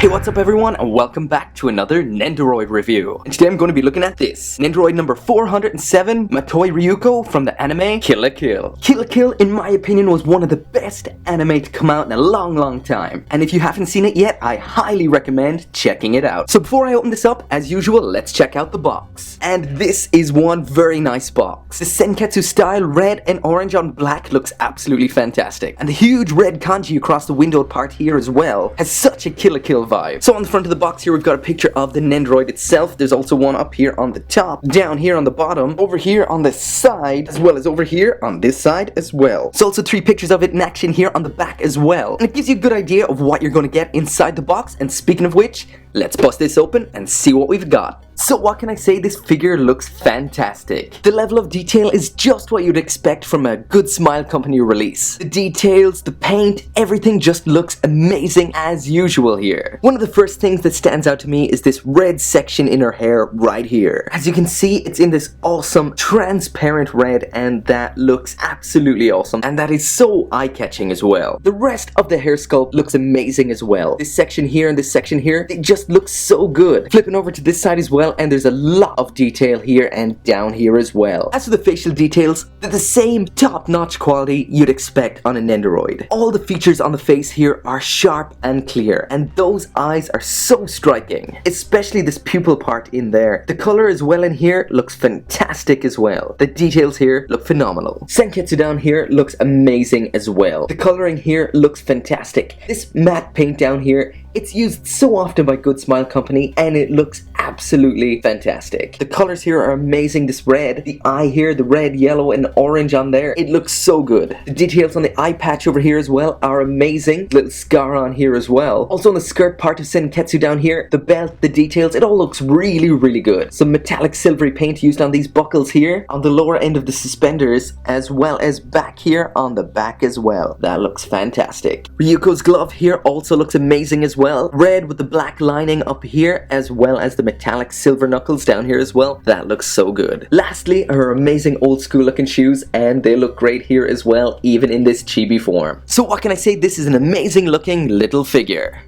Hey, what's up everyone, and welcome back to another Nendoroid review. And today I'm going to be looking at this Nendoroid number 407, Matoi Ryuko from the anime Kill la Kill. Kill la Kill, in my opinion, was one of the best anime to come out in a long time. And if you haven't seen it yet, I highly recommend checking it out. So before I open this up, as usual, let's check out the box. And this is one very nice box. The Senketsu style red and orange on black looks absolutely fantastic. And the huge red kanji across the windowed part here as well has such a Kill la Kill vibe. So on the front of the box here we've got a picture of the Nendoroid itself. There's also one up here on the top, down here on the bottom, over here on the side, as well as over here on this side as well. There's also 3 pictures of it in action here on the back as well. And it gives you a good idea of what you're going to get inside the box. And speaking of which, let's bust this open and see what we've got. So what can I say, this figure looks fantastic. The level of detail is just what you'd expect from a good Smile Company release. The details, the paint, everything just looks amazing as usual here. One of the first things that stands out to me is this red section in her hair right here. As you can see, it's in this awesome transparent red, and that looks absolutely awesome, and that is so eye-catching as well. The rest of the hair sculpt looks amazing as well. This section here and this section here, it just looks so good. Flipping over to this side as well, and there's a lot of detail here and down here as well. As for the facial details, they're the same top-notch quality you'd expect on a Nendoroid. All the features on the face here are sharp and clear, and those eyes are so striking, especially this pupil part in there. The color as well in here looks fantastic as well. The details here look phenomenal. Senketsu down here looks amazing as well. The coloring here looks fantastic. This matte paint down here, it's used so often by Good Smile Company, and it looks absolutely fantastic. The colors here are amazing. This red, the eye here, the red, yellow, and orange on there, it looks so good. The details on the eye patch over here as well are amazing. Little scar on here as well. Also on the skirt part of Senketsu down here, the belt, the details, it all looks really good. Some metallic silvery paint used on these buckles here, on the lower end of the suspenders, as well as back here on the back as well. That looks fantastic. Ryuko's glove here also looks amazing as well. Red with the black lining up here, as well as the metallic silver knuckles down here as well. That looks so good. Lastly, her amazing old school looking shoes, and they look great here as well, even in this chibi form. So what can I say, this is an amazing looking little figure.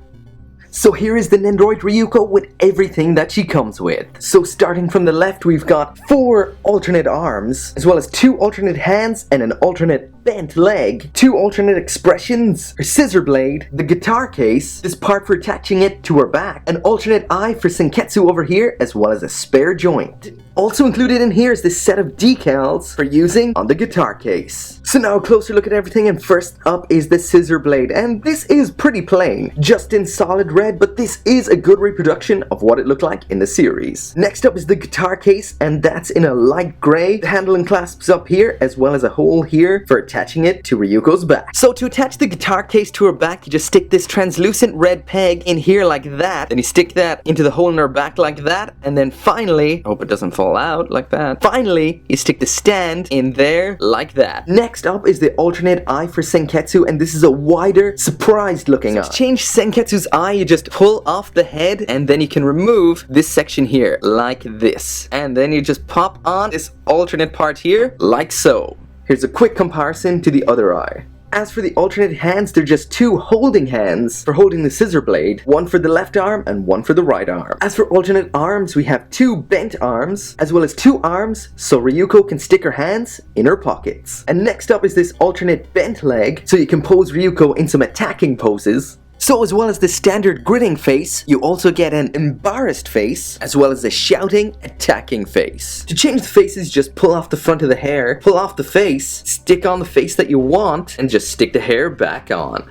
So here is the Nendoroid Ryuko with everything that she comes with. So starting from the left, we've got 4 alternate arms, as well as 2 alternate hands and an alternate bent leg, 2 alternate expressions, her scissor blade, the guitar case, this part for attaching it to her back, an alternate eye for Senketsu over here, as well as a spare joint. Also included in here is this set of decals for using on the guitar case. So now a closer look at everything, and first up is the scissor blade, and this is pretty plain, just in solid red, but this is a good reproduction of what it looked like in the series. Next up is the guitar case, and that's in a light gray. The handle and clasps up here, as well as a hole here for attaching it to Ryuko's back. So to attach the guitar case to her back, you just stick this translucent red peg in here like that, then you stick that into the hole in her back like that, and then finally, I hope it doesn't fall out like that, finally you stick the stand in there like that. Next up is the alternate eye for Senketsu, and this is a wider, surprised looking eye. To change Senketsu's eye, you just pull off the head, and then you can remove this section here like this, and then you just pop on this alternate part here like so. Here's a quick comparison to the other eye. As for the alternate hands, they're just 2 holding hands for holding the scissor blade, one for the left arm and one for the right arm. As for alternate arms, we have 2 bent arms, as well as 2 arms, so Ryuko can stick her hands in her pockets. And next up is this alternate bent leg, so you can pose Ryuko in some attacking poses. So as well as the standard grinning face, you also get an embarrassed face, as well as a shouting, attacking face. To change the faces, just pull off the front of the hair, pull off the face, stick on the face that you want, and just stick the hair back on.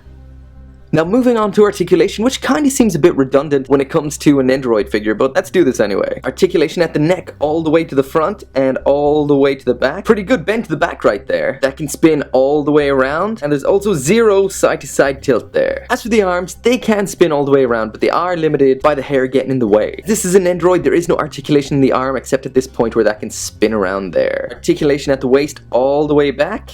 Now moving on to articulation, which kinda seems a bit redundant when it comes to a Nendoroid figure, but let's do this anyway. Articulation at the neck all the way to the front and all the way to the back. Pretty good bend to the back right there. That can spin all the way around, and there's also 0 side to side tilt there. As for the arms, they can spin all the way around, but they are limited by the hair getting in the way. This is a Nendoroid, there is no articulation in the arm except at this point where that can spin around there. Articulation at the waist all the way back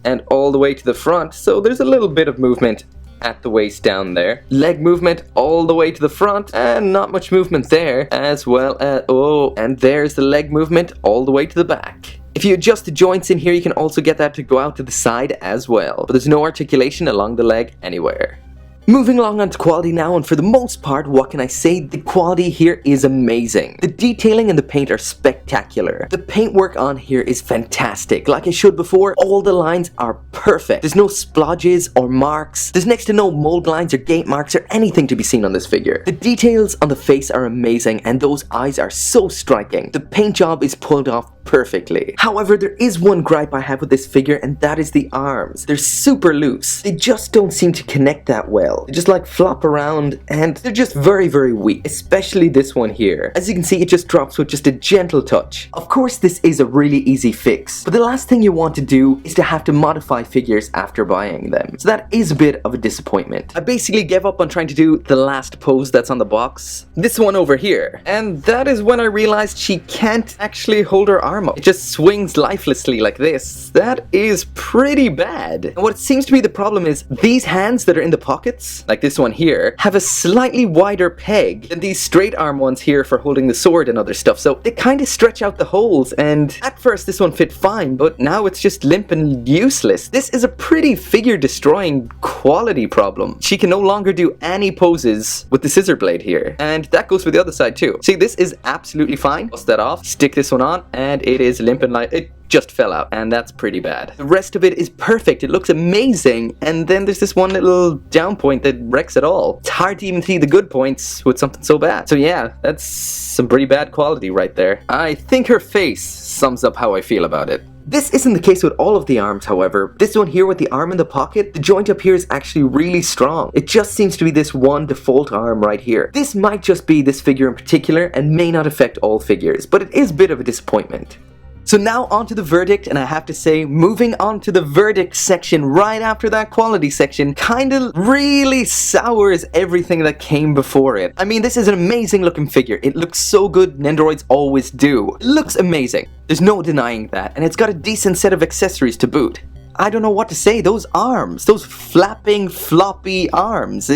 and all the way to the front, so there's a little bit of movement at the waist down there. Leg movement all the way to the front, and not much movement there, as well as, oh, and there's the leg movement all the way to the back. If you adjust the joints in here, you can also get that to go out to the side as well, but there's no articulation along the leg anywhere. Moving along on to quality now, and for the most part, what can I say? The quality here is amazing. The detailing and the paint are spectacular. The paintwork on here is fantastic. Like I showed before, all the lines are perfect. There's no splodges or marks. There's next to no mold lines or gate marks or anything to be seen on this figure. The details on the face are amazing, and those eyes are so striking. The paint job is pulled off perfectly. However, there is one gripe I have with this figure, and that is the arms. They're super loose. They just don't seem to connect that well. They just like flop around, and they're just very, very weak. Especially this one here. As you can see, it just drops with just a gentle touch. Of course, this is a really easy fix, but the last thing you want to do is to have to modify figures after buying them. So that is a bit of a disappointment. I basically gave up on trying to do the last pose that's on the box. This one over here. And that is when I realized she can't actually hold her arm up. It just swings lifelessly like this. That is pretty bad. And what seems to be the problem is these hands that are in the pockets, like this one here, have a slightly wider peg than these straight arm ones here for holding the sword and other stuff. So they kind of stretch out the holes, and at first this one fit fine, but now it's just limp and useless. This is a pretty figure destroying quality problem. She can no longer do any poses with the scissor blade here, and that goes for the other side too. See, this is absolutely fine. Bust that off, stick this one on, and it is limp and light. It just fell out, and that's pretty bad. The rest of it is perfect. It looks amazing, and then there's this one little down point that wrecks it all. It's hard to even see the good points with something so bad. So yeah, that's some pretty bad quality right there. I think her face sums up how I feel about it. This isn't the case with all of the arms, however. This one here with the arm in the pocket, the joint up here is actually really strong. It just seems to be this one default arm right here. This might just be this figure in particular and may not affect all figures, but it is a bit of a disappointment. So now on to the verdict, and I have to say, moving on to the verdict section right after that quality section kinda really sours everything that came before it. I mean, this is an amazing looking figure. It looks so good, Nendoroids always do. It looks amazing. There's no denying that, and it's got a decent set of accessories to boot. I don't know what to say, those arms, those flapping, floppy arms,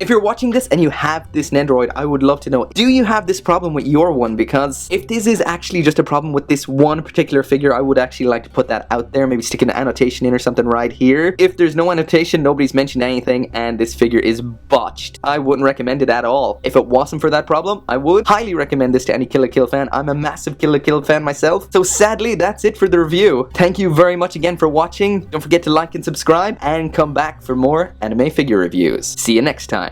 If you're watching this and you have this Nendoroid, I would love to know, do you have this problem with your one? Because if this is actually just a problem with this one particular figure, I would actually like to put that out there, maybe stick an annotation in or something right here. If there's no annotation, nobody's mentioned anything, and this figure is botched, I wouldn't recommend it at all. If it wasn't for that problem, I would highly recommend this to any Kill la Kill fan. I'm a massive Kill la Kill fan myself. So sadly, that's it for the review. Thank you very much again for watching. Don't forget to like and subscribe, and come back for more anime figure reviews. See you next time.